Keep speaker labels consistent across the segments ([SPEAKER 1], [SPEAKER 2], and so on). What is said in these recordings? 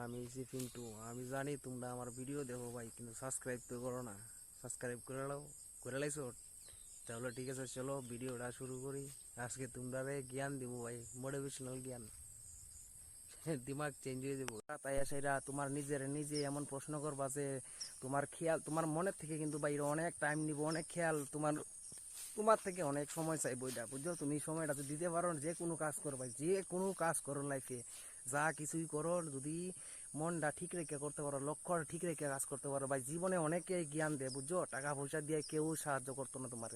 [SPEAKER 1] আমি হচ্ছি পিন্টু। আমি জানি তোমরা আমার ভিডিও দেখো ভাই, কিন্তু সাবস্ক্রাইব তো করো না। সাবস্ক্রাইব করে নাও, করে লাইছো? তাহলে ঠিক আছে, চলো ভিডিওটা শুরু করি। আজকে তোমরা জ্ঞান দিব ভাই, মোটিভেশনাল জ্ঞান। দিমাগ চেঞ্জ হয়ে যাবো। তাই সেটা তোমার নিজের নিজে এমন প্রশ্ন করবা যে তোমার খেয়াল তোমার মনের থেকে কিন্তু ভাই অনেক টাইম নিব, অনেক খেয়াল তোমার তোমার থেকে অনেক সময় চাইবো। এটা বুঝছো? তুমি সময়টা যদি দিতে পারো, যে কোনো কাজ করো ভাই, যে কোনো কাজ করো লাইফে, যা কিছুই করো, যদি মনটা ঠিক রেখে করতে পারো, লক্ষ্য ঠিক রেখে কাজ করতে পারো ভাই, জীবনে অনেকে জ্ঞান দেয়। বুঝছো? টাকা পয়সা দিয়ে কেউ সাহায্য করতো না তোমার।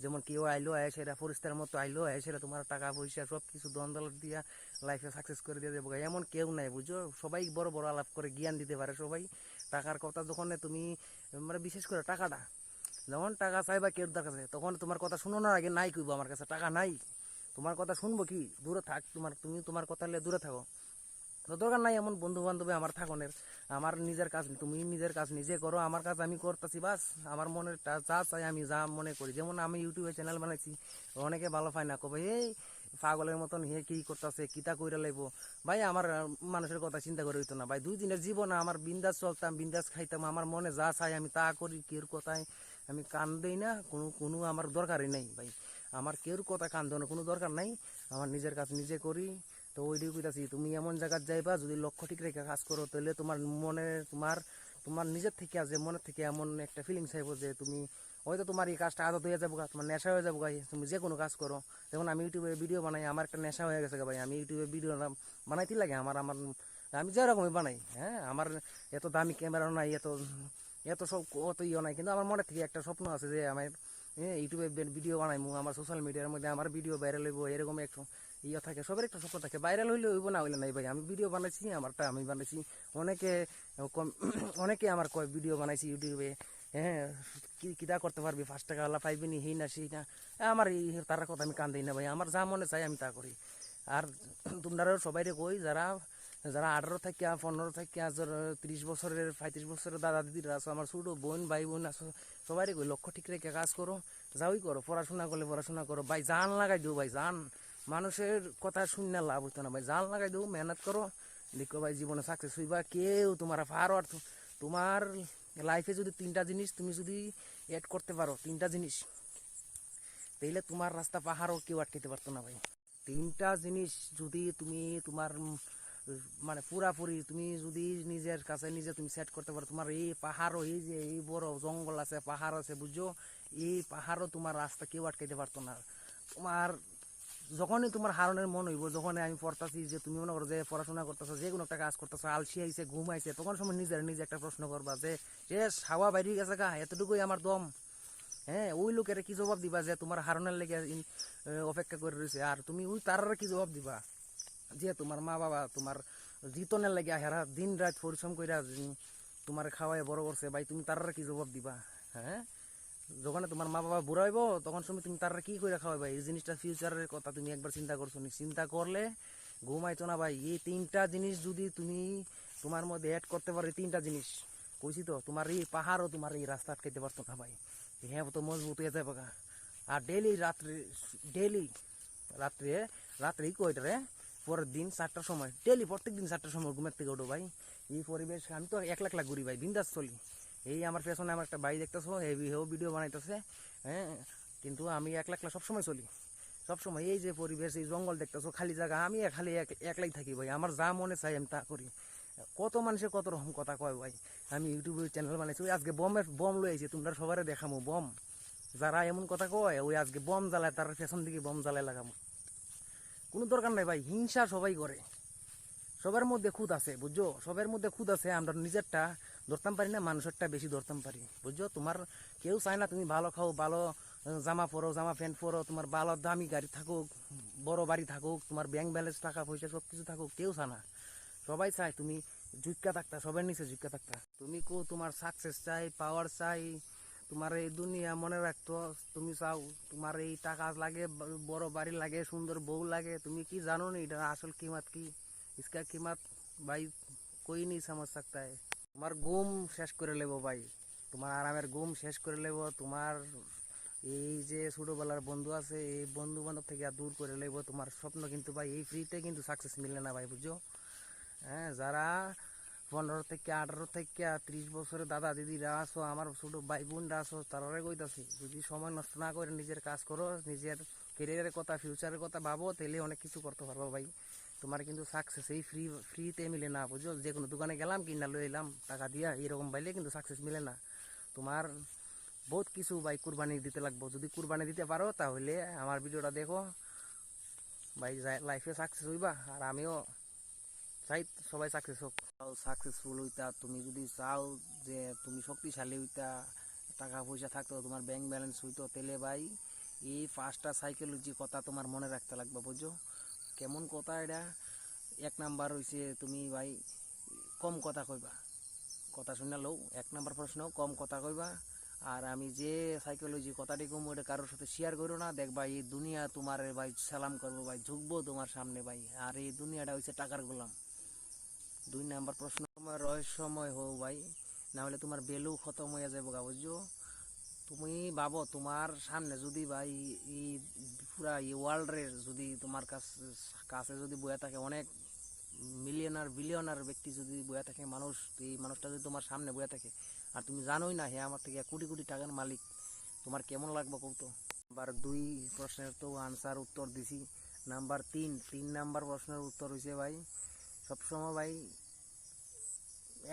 [SPEAKER 1] যেমন কেউ আইলো সেটা ফরিস্তার মতো আইলো সেটা তোমার টাকা পয়সা সব কিছু দ্বন্দ্ব দিয়া লাইফে সাকসেস করে দিয়ে দেবো। এমন কেউ নাই। বুঝছো? সবাই বড় বড় আলাপ করে জ্ঞান দিতে পারে সবাই। টাকার কথা যখন তুমি মানে বিশেষ করে টাকাটা যখন টাকা চাইবা কেউ কাছে, তখন তোমার কথা শুনোনোর আগে নাই কইবো আমার কাছে টাকা নাই। তোমার কথা শুনবো কি? দূরে থাক। তুমি তোমার কথা নিয়ে দূরে থাকো। তো দরকার নাই এমন বন্ধু বান্ধবী আমার থাকনের। আমার নিজের কাজ তুমি নিজের কাজ নিজে করো, আমার কাজ আমি করতেছি বাস। আমার মনের যা চাই আমি যা মনে করি। যেমন আমি ইউটিউবে চ্যানেল বানাইছি, অনেকে ভালো পায় না, কবে এই পাগলের মতন হে কি করতেছে, কিতা কইরা লাইবো। ভাই আমার মানুষের কথা চিন্তা করে হইতো না ভাই। 2 দিনের জীবন আমার বিন্দাস চলতাম, বিন্দাস খাইতাম, আমার মনে যা চাই আমি তা করি। কেউর কথায় আমি কান দেই না, কোনো কোনো আমার দরকারই নাই ভাই। আমার কেউর কথা কান দেওয়ার কোনো দরকার নাই। আমার নিজের কাজ নিজে করি। তো ওইটাই কইতাছি, তুমি এমন জায়গায় যাইবা, যদি লক্ষ্য ঠিক রেখে কাজ করো, তাহলে তোমার মনে তোমার তোমার নিজের থেকে যে মনের থেকে এমন একটা ফিলিংস আইব যে তুমি হয়তো তোমার এই কাজটা আদত হয়ে যাবো, তোমার নেশা হয়ে যাবো ভাই। তুমি যে কোনো কাজ করো। যেমন আমি ইউটিউবে ভিডিও বানাই, আমার একটা নেশা হয়ে গেছে ভাই। আমি ইউটিউবে ভিডিও বানাইতে লাগে আমার আমার আমি যেরকমই বানাই। হ্যাঁ, আমার এত দামি ক্যামেরা নাই, এত এত সব অত ইয়ে নাই, কিন্তু আমার মনে থেকে একটা স্বপ্ন আছে যে আমার ইউটিউবে ভিডিও বানাইমু, আমার সোশ্যাল মিডিয়ার মধ্যে আমার ভিডিও ভাইরাল হইব, এরকম একটা ইয়ে থাকে। সবার একটা স্বপ্ন থাকে। ভাইরাল হইলে হইব, না হইলে নাই ভাই। আমি ভিডিও বানাইছি, আমারটা আমি বানাইছি। অনেকে অনেকে আমার কয় ভিডিও বানাইছি ইউটিউবে, হ্যাঁ কিতা করতে পারবি, 5 টাকা আল্লাহ পাইবি নি, হেই না সেই না। আমার এই তার কথা আমি কান দিই না ভাই। আমার যা মনে চাই আমি তা করি। আর তোমরাও সবাই কই, যারা যারা 18 থেকে 15 থেকে 30 বছরের 35 বছরের দাদা দিদিরা আছো, আমার ছোট বোন ভাই বোন আছো, সবাই কই লক্ষ্য ঠিক রেখে কাজ করো, যাওই করো। পড়াশোনা করলে পড়াশোনা করো ভাই, জান লাগাই দিও ভাই, জান। মানুষের কথা শুনলে লাভ হইতো না ভাই, জান লাগাই দিও, মেহনত করো, দেখো ভাই জীবনে সাকসেস হইবা। কেউ তোমার পারো আর তোমার লাইফে যদি 3টা জিনিস তুমি যদি এড করতে পারো, 3টা জিনিস, তাইলে তোমার রাস্তা পাহাড়ও কেউ আটকাতে পারতো না ভাই। 3টা জিনিস যদি তুমি তোমার মানে পুরাপুরি তুমি যদি নিজের কাছে নিজে তুমি সেট করতে পারো, তোমার এই পাহাড়ও, এই যে এই বড় জঙ্গল আছে, পাহাড় আছে, বুঝছো? এই পাহাড়ও তোমার রাস্তা কেউ আটকাইতে পারতো না। তোমার যখনই তোমার হারনের মন হইব, যখন আমি পড়তাছি, যে তুমি মনে করো যে পড়াশোনা করতেছো, যে কোনো একটা কাজ করতেছো, আলসি আইছে, ঘুম আইছে, তখন সময় নিজের নিজে একটা প্রশ্ন করবা যে হাওয়া বাইরে গেছে গা, এতটুকুই আমার দম। হ্যাঁ, ওই লোকের কি জবাব দিবা যে তোমার হারনের লেগে অপেক্ষা করে রয়েছে? আর তুমি ওই তার কি জবাব দিবা যে তোমার মা বাবা তোমার জিতনের লেগে হেরা দিন রাত পরিশ্রম করে তোমার খাওয়ায় বড় করছে ভাই, তুমি তার কি জবাব দিবা? হ্যাঁ, যখন তোমার মা বাবা বুড়া হইব, তখন সময় তুমি তারা কি করে খাওয়াই ভাই? এই জিনিসটা ফিউচারের কথা তুমি একবার চিন্তা করছো নি? চিন্তা করলে ঘুমাইতো না ভাই। এই 3টা জিনিস যদি তুমি তোমার মধ্যে অ্যাড করতে পারো, এই 3টা জিনিস কইছি তো, তোমার এই পাহাড়ও তোমার এই রাস্তা আটকাইতে পারতো না ভাই। হ্যাঁ, তো মজবুত হয়ে যাবে। আর ডেলি রাত্রে, ডেলি রাত্রে রাত্রেই কয়টারে পরের দিন 4টার সময়, ডেলি প্রত্যেক দিন 4টার সময় ঘুমের থেকে ওঠো ভাই। এই পরিবেশ, আমি তো 1 লাখ ঘুরি ভাই, বিন্দাস চলি। এই আমার পেছনে আমার একটা ভাই দেখতেছো, হেও ভিডিও বানাইতেছে। হ্যাঁ, কিন্তু আমি 1 লাখ সবসময় চলি, সবসময়। এই যে পরিবেশ, এই জঙ্গল দেখতেছো, খালি জায়গা, আমি খালি একলাই থাকি ভাই। আমার যা মনে চাই আমি তা করি। কত মানুষের কত রকম কথা কয় ভাই। আমি ইউটিউবে চ্যানেল বানাইছি, ওই আজকে বম লই আইছি, তোমরা সবারে দেখামো বম। যারা এমন কথা কয়, ওই আজকে বম জ্বালায়, তার পেছন দিকে বম জ্বালায় লাগামো। কোনো দরকার নাই ভাই, হিংসা সবাই করে। সবার মধ্যে খুদ আছে, বুঝছো? সবার মধ্যে খুদ আছে। আমরা নিজেরটা ধরতাম পারি না, মানুষেরটা বেশি ধরতাম পারি, বুঝছো? তোমার কেউ চায় না তুমি ভালো খাও, ভালো জামা পরো, জামা প্যান্ট পরো, তোমার ভালো দামি গাড়ি থাকুক, বড় বাড়ি থাকুক, তোমার ব্যাংক ব্যালেন্স টাকা পয়সা সব কিছু থাকুক, কেউ চায় না। সবাই চায় তুমি ঝুঁকা থাকতা, সবার নিচে ঝুঁকা থাকতা। তুমি কো তোমার সাকসেস চাই, পাওয়ার চাই, তোমার এই দুনিয়া মনে রাখতো, তুমি চাও তোমার এই টাকা লাগে, বড় বাড়ি লাগে, সুন্দর বউ লাগে। তুমি কি জানো নি এটা আসল कीमत কি? इसका कीमत भाई कोई नहीं समझ सकता है। তোমার ঘুম শেষ করে নেবো ভাই, তোমার আরামের ঘুম শেষ করে নেবো। তোমার এই যে ছোটবেলার বন্ধু আছে, এই বন্ধু বান্ধব থেকে আর দূর করে নেবো। তোমার স্বপ্ন কিন্তু ভাই এই ফ্রিতে কিন্তু সাকসেস মিলে না ভাই, বুঝছো? হ্যাঁ, যারা 15 থেকে 18 থেকে 30 বছরের দাদা দিদিরা আসো, আমার ছোট ভাই বোনরা আসো, তারারে কইতাছি যদি সময় নষ্ট না করে নিজের কাজ করো, নিজের কেরিয়ারের কথা ফিউচারের কথা ভাবো, তাহলে অনেক কিছু করতে পারবো ভাই। তোমার কিন্তু সাকসেস এই ফ্রিতে মিলে না, বুঝছো? যে কোনো দোকানে গেলাম কিনা লই এলাম টাকা দিয়া, এরকম বাইলে কিন্তু সাকসেস মিলে না। তোমার বহুত কিছু ভাই কুরবানি দিতে লাগবো। যদি কুরবানি দিতে পারো তাহলে আমার ভিডিওটা দেখো ভাই, লাইফে সাকসেস হইবা। আর আমিও চাই সবাই সাকসেস হোক। সাকসেসফুল হইতা তুমি যদি চাও যে তুমি শক্তিশালী হইতা, টাকা পয়সা থাকতো, তোমার ব্যাংক ব্যালেন্স হইতো, তাহলে ভাই এই 5টা সাইকোলজি কথা তোমার মনে রাখতে লাগবে, বুঝছো? কেমন কথা এটা? 1 নাম্বার হইছে তুমি ভাই কম কথা কইবা। কথা শুনে লও, 1 নাম্বার প্রশ্ন, কম কথা কইবা। আর আমি যে সাইকোলজি কথাটি কম ওটা কারোর সাথে শেয়ার করো না, দেখবা এই দুনিয়া তোমার ভাই সালাম করবো ভাই, ঝুঁকবো তোমার সামনে ভাই। আর এই দুনিয়াটা হইছে টাকার গোলাম। 2 নাম্বার প্রশ্ন, তোমার রহস্যময় হও ভাই, না হলে তোমার ভ্যালু খতম হয়ে যাবে গা, বুঝছো? তুমি ভাবো তোমার সামনে যদি ভাই এই পুরা এই ওয়ার্ল্ডের যদি তোমার কাছে যদি বয়ে থাকে অনেক মিলিয়নার বিলিয়নার ব্যক্তি যদি বয়ে থাকে মানুষ, এই মানুষটা যদি তোমার সামনে বয়ে থাকে আর তুমি জানোই না হ্যাঁ আমার থেকে কোটি কোটি টাকার মালিক, তোমার কেমন লাগবে কৌতো? নাম্বার 2 প্রশ্নের তো আনসার উত্তর দিছি। নাম্বার 3 প্রশ্নের উত্তর হয়েছে ভাই সবসময় ভাই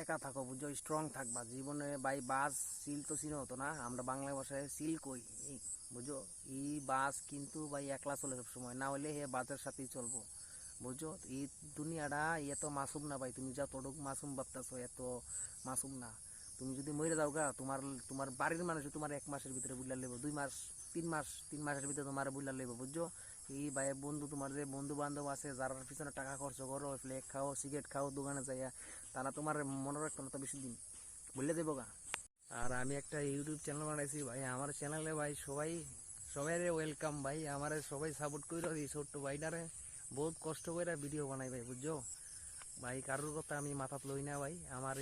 [SPEAKER 1] একা থাকো, বুঝছো? স্ট্রং থাকবা জীবনে ভাই। বাস সিল তো চিনো হতো না, আমরা বাংলা ভাষায় সিল কই, এই বুঝো? এই বাস কিন্তু ভাই একলা চলে সবসময়, না হলে হে বাসের সাথেই চলবো, বুঝছো? এই দুনিয়াটা এত মাসুম না ভাই, তুমি যতটুক মাসুম ভাবতেছো এত মাসুম না। তুমি যদি মরে যাও গা, তোমার তোমার বাড়ির মানুষ তোমার 1 মাসের ভিতরে বুঝলা লেবো, 2 মাস 3 মাস, 3 মাসের ভিতরে তোমার বুঝলা লেবো, বুঝছো? এই ভাই বন্ধু, তোমার যে বন্ধু বান্ধব আছে যার পিছনে টাকা খরচ করো, ফ্লেক খাও, সিগারেট খাও দোকানে যাইয়া, তারা তোমার মনে রাখতো না তো বেশি দিন, বললে দেবো গা। আর আমি একটা ইউটিউব চ্যানেল বানাইছি ভাই, আমার চ্যানেলে ভাই সবাই সবাই ওয়েলকাম ভাই, আমার সবাই সাপোর্ট করো। এই ছোট্ট ভাইটারে বহুত কষ্ট করে ভিডিও বানাই ভাই, বুঝছো ভাই? কারোর কথা আমি মাথাত লই না ভাই। আমার